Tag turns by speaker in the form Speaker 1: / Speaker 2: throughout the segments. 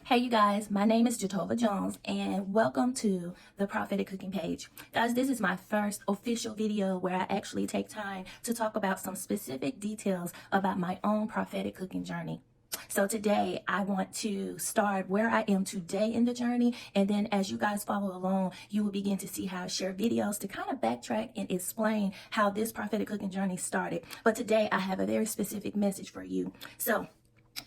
Speaker 1: Hey you guys, my name is Jatova Jones and welcome to the Prophetic Cooking Page. Guys, this is my first official video where I actually take time to talk about some specific details about my own prophetic cooking journey. So today I want to start where I am today in the journey, and then as you guys follow along, you will begin to see how I share videos to kind of backtrack and explain how this prophetic cooking journey started. But today I have a very specific message for you. So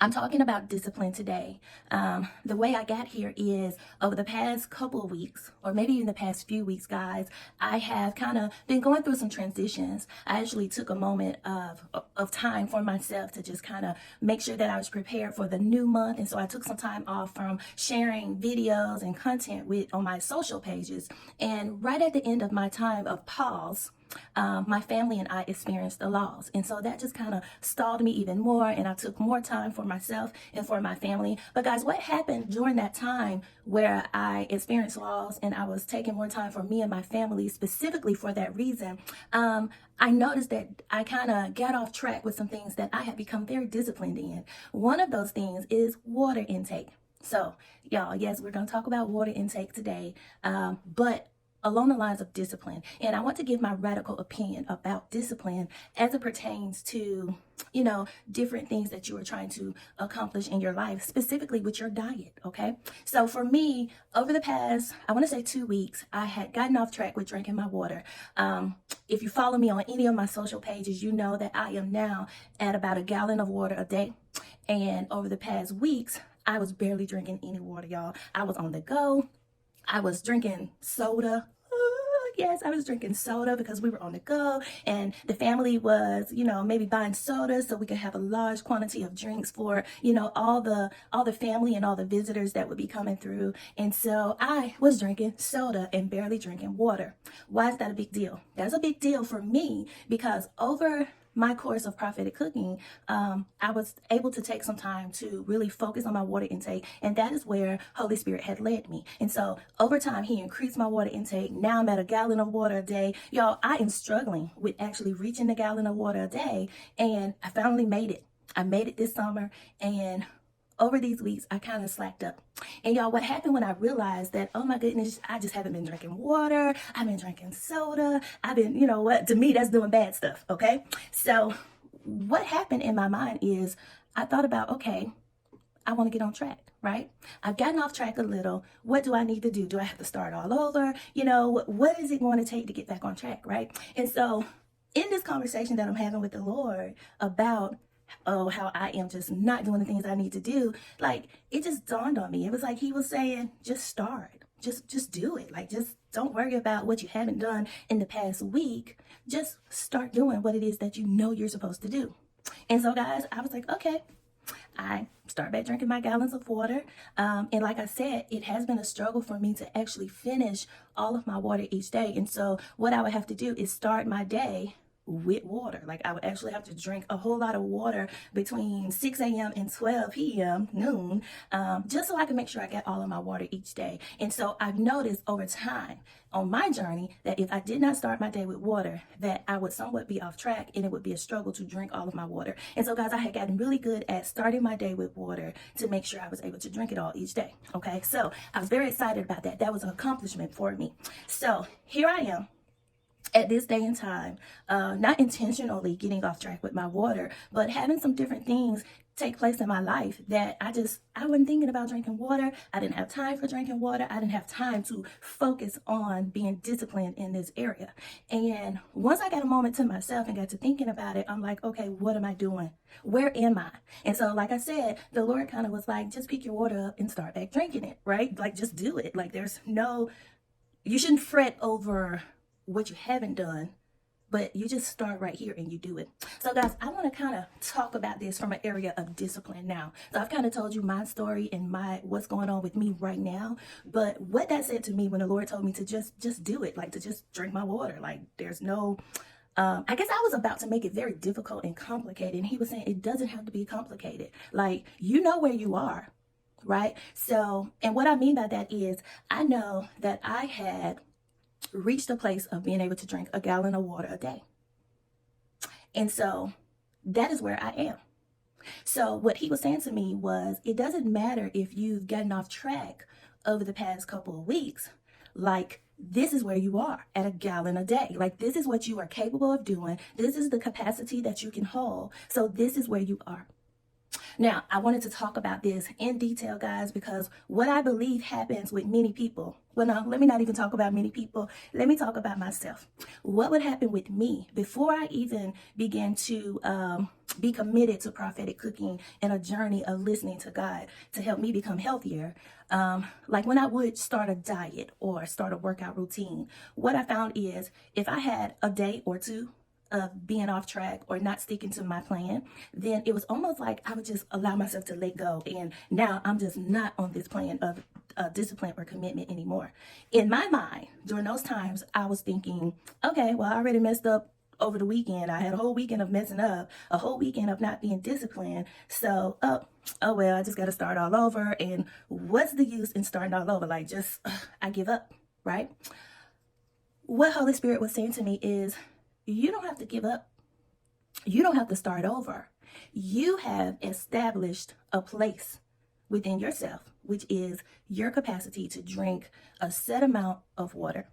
Speaker 1: I'm talking about discipline today. The way I got here is over the past couple of weeks, or maybe even the past few weeks, guys, I have kind of been going through some transitions. I actually took a moment of time for myself to just kind of make sure that I was prepared for the new month. And so I took some time off from sharing videos and content on my social pages. And right at the end of my time of pause, my family and I experienced a loss. And so that just kind of stalled me even more. And I took more time for myself and for my family. But guys, what happened during that time where I experienced loss and I was taking more time for me and my family specifically for that reason, I noticed that I kind of got off track with some things that I had become very disciplined in. One of those things is water intake. So y'all, yes, we're going to talk about water intake today. But along the lines of discipline. And I want to give my radical opinion about discipline as it pertains to, different things that you are trying to accomplish in your life, specifically with your diet, okay? So for me, over the past, I want to say 2 weeks, I had gotten off track with drinking my water. If you follow me on any of my social pages, you know that I am now at about a gallon of water a day. And over the past weeks, I was barely drinking any water, y'all. I was on the go. I was drinking soda. Yes, I was drinking soda because we were on the go, and the family was, maybe buying soda so we could have a large quantity of drinks for, all the family and all the visitors that would be coming through. And so I was drinking soda and barely drinking water. Why is that a big deal? That's a big deal for me because over my course of prophetic cooking, I was able to take some time to really focus on my water intake, and that is where Holy Spirit had led me. And so over time, He increased my water intake. Now I'm at a gallon of water a day. Y'all, I am struggling with actually reaching a gallon of water a day, and I finally made it. I made it this summer, and over these weeks, I kind of slacked up. And y'all, what happened when I realized that, oh my goodness, I just haven't been drinking water. I've been drinking soda. I've been, to me, that's doing bad stuff, okay? So what happened in my mind is I thought about, okay, I want to get on track, right? I've gotten off track a little. What do I need to do? Do I have to start all over? What is it going to take to get back on track, right? And so in this conversation that I'm having with the Lord about how I am just not doing the things I need to do, like, it just dawned on me. It was like He was saying, just start. Just do it. Like, just don't worry about what you haven't done in the past week. Just start doing what it is that you know you're supposed to do. And so, guys, I was like, okay. I start back drinking my gallons of water. And like I said, it has been a struggle for me to actually finish all of my water each day. And so what I would have to do is start my day with water. Like, I would actually have to drink a whole lot of water between 6 a.m. and 12 p.m. noon, just so I can make sure I get all of my water each day. And so I've noticed over time on my journey that if I did not start my day with water, that I would somewhat be off track and it would be a struggle to drink all of my water. And so, guys, I had gotten really good at starting my day with water to make sure I was able to drink it all each day. Okay, so I was very excited about that. That was an accomplishment for me. So here I am at this day and time, not intentionally getting off track with my water, but having some different things take place in my life that I wasn't thinking about drinking water. I didn't have time for drinking water. I didn't have time to focus on being disciplined in this area. And once I got a moment to myself and got to thinking about it, I'm like, okay, what am I doing? Where am I? And so, like I said, the Lord kind of was like, just pick your water up and start back drinking it, right? Like, just do it. Like, you shouldn't fret over what you haven't done, but you just start right here and you do it. So, guys, I want to kind of talk about this from an area of discipline now. So I've kind of told you my story and what's going on with me right now, but what that said to me when the Lord told me to just do it, like to just drink my water, like there's no I guess I was about to make it very difficult and complicated, and He was saying it doesn't have to be complicated. Like, you know where you are, right? So, and what I mean by that is I know that I had reached a place of being able to drink a gallon of water a day. And so that is where I am. So what he was saying to me was, it doesn't matter if you've gotten off track over the past couple of weeks. Like, this is where you are at a gallon a day. Like, this is what you are capable of doing. This is the capacity that you can hold. So this is where you are. Now, I wanted to talk about this in detail, guys, because what I believe happens with many people. Well, no, let me not even talk about many people. Let me talk about myself. What would happen with me before I even began to be committed to prophetic cooking and a journey of listening to God to help me become healthier? Like when I would start a diet or start a workout routine, what I found is if I had a day or two of being off track or not sticking to my plan, then it was almost like I would just allow myself to let go. And now I'm just not on this plan of discipline or commitment anymore. In my mind, during those times, I was thinking, okay, well, I already messed up over the weekend. I had a whole weekend of messing up, a whole weekend of not being disciplined. So, oh well, I just got to start all over. And what's the use in starting all over? Like, just, I give up, right? What Holy Spirit was saying to me is, you don't have to give up. You don't have to start over. You have established a place within yourself, which is your capacity to drink a set amount of water.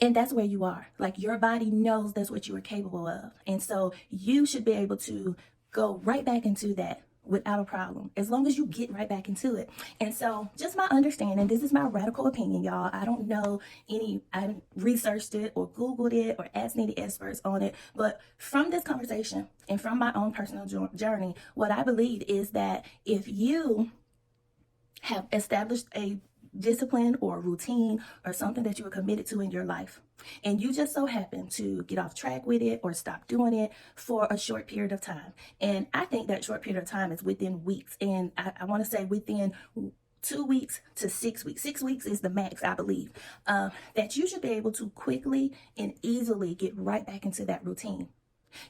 Speaker 1: And that's where you are. Like, your body knows that's what you are capable of. And so you should be able to go right back into that without a problem, as long as you get right back into it. And so just my understanding, this is my radical opinion, y'all. I don't know I haven't researched it or Googled it or asked any experts on it. But from this conversation and from my own personal journey, what I believe is that if you have established a discipline or routine or something that you are committed to in your life, and you just so happen to get off track with it or stop doing it for a short period of time, and I think that short period of time is within weeks, and I want to say within 2 weeks to 6 weeks. 6 weeks is the max, I believe, that you should be able to quickly and easily get right back into that routine.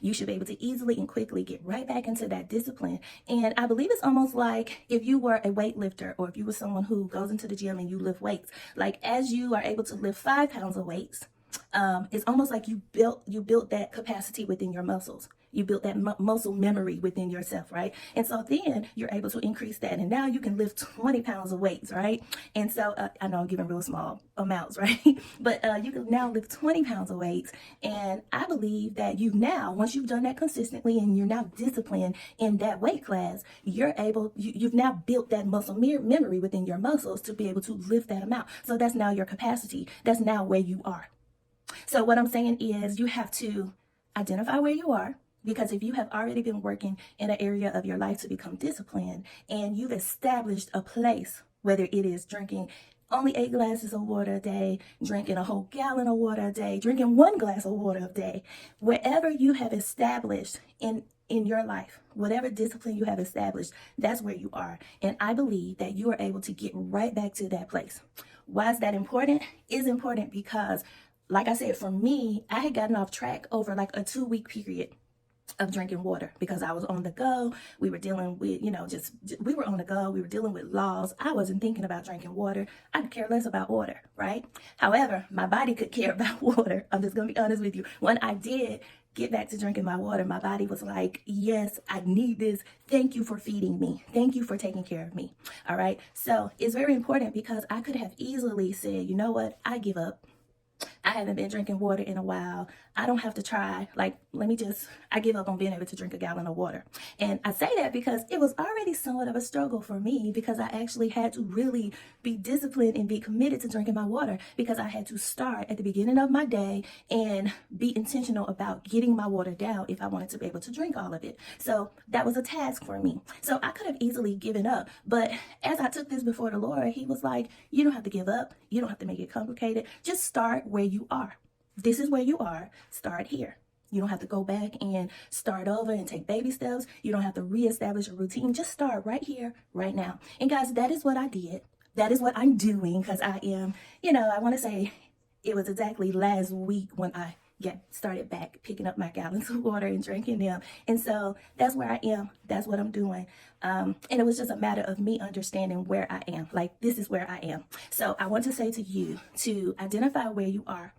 Speaker 1: You should be able to easily and quickly get right back into that discipline. And I believe it's almost like if you were a weightlifter or if you were someone who goes into the gym and you lift weights, like as you are able to lift 5 pounds of weights, it's almost like you built that capacity within your muscles. You built that muscle memory within yourself, right? And so then you're able to increase that. And now you can lift 20 pounds of weights, right? And so I know I'm giving real small amounts, right? But you can now lift 20 pounds of weights. And I believe that once you've done that consistently and you're now disciplined in that weight class, you've now built that muscle memory within your muscles to be able to lift that amount. So that's now your capacity. That's now where you are. So what I'm saying is you have to identify where you are, because if you have already been working in an area of your life to become disciplined and you've established a place, whether it is drinking only 8 glasses of water a day, drinking a whole gallon of water a day, drinking 1 glass of water a day, wherever you have established in your life, whatever discipline you have established, that's where you are. And I believe that you are able to get right back to that place. Why is that important? It's important because, like I said, for me, I had gotten off track over like a 2-week period of drinking water because I was on the go. We were dealing with, we were on the go. We were dealing with laws. I wasn't thinking about drinking water. I could care less about water, right? However, my body could care about water. I'm just going to be honest with you. When I did get back to drinking my water, my body was like, yes, I need this. Thank you for feeding me. Thank you for taking care of me. All right. So it's very important because I could have easily said, you know what? I give up. I haven't been drinking water in a while. I don't have to try. I give up on being able to drink a gallon of water. And I say that because it was already somewhat of a struggle for me because I actually had to really be disciplined and be committed to drinking my water because I had to start at the beginning of my day and be intentional about getting my water down if I wanted to be able to drink all of it. So that was a task for me. So I could have easily given up. But as I took this before the Lord, he was like, you don't have to give up. You don't have to make it complicated. Just start where you are. This is where you are. Start here. You don't have to go back and start over and take baby steps. You don't have to reestablish a routine. Just start right here, right now. And guys, that is what I did. That is what I'm doing because I am, I want to say it was exactly last week when I started back picking up my gallons of water and drinking them. And so that's where I am. That's what I'm doing. And it was just a matter of me understanding where I am. Like, this is where I am. So I want to say to you to identify where you are.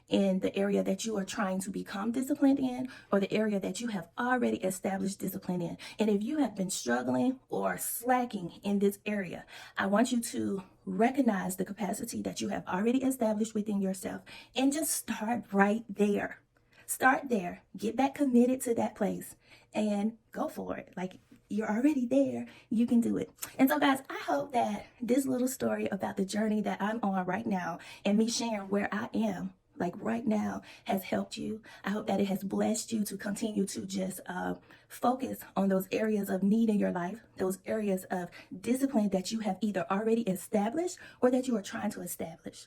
Speaker 1: in the area that you are trying to become disciplined in, or the area that you have already established discipline in. And if you have been struggling or slacking in this area, I want you to recognize the capacity that you have already established within yourself and just start right there. Start there. Get back committed to that place and go for it. Like, you're already there. You can do it. And so, guys, I hope that this little story about the journey that I'm on right now and me sharing where I am, like right now, has helped you. I hope that it has blessed you to continue to just focus on those areas of need in your life, those areas of discipline that you have either already established or that you are trying to establish.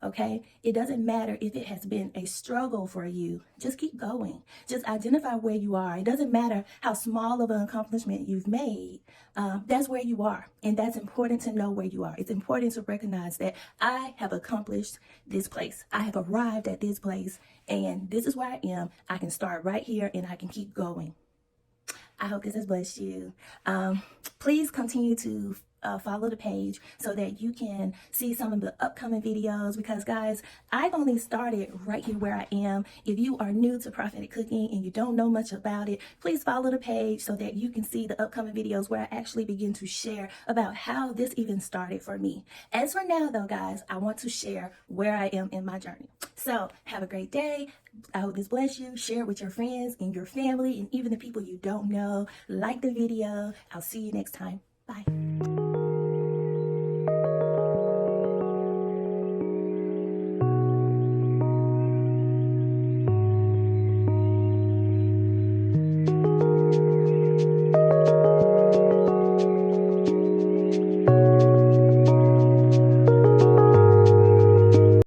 Speaker 1: Okay, it doesn't matter if it has been a struggle for you. Just keep going. Just identify where you are. It doesn't matter how small of an accomplishment you've made. That's where you are. And that's important to know where you are. It's important to recognize that I have accomplished this place. I have arrived at this place, and this is where I am. I can start right here and I can keep going. I hope this has blessed you. Please continue to follow the page so that you can see some of the upcoming videos, because guys, I've only started right here where I am. If you are new to Prophetic Cooking and you don't know much about it, please follow the page so that you can see the upcoming videos where I actually begin to share about how this even started for me. As for now though, guys, I want to share where I am in my journey. So have a great day. I hope this bless you. Share it with your friends and your family and even the people you don't know. Like the video. I'll see you next time. Bye.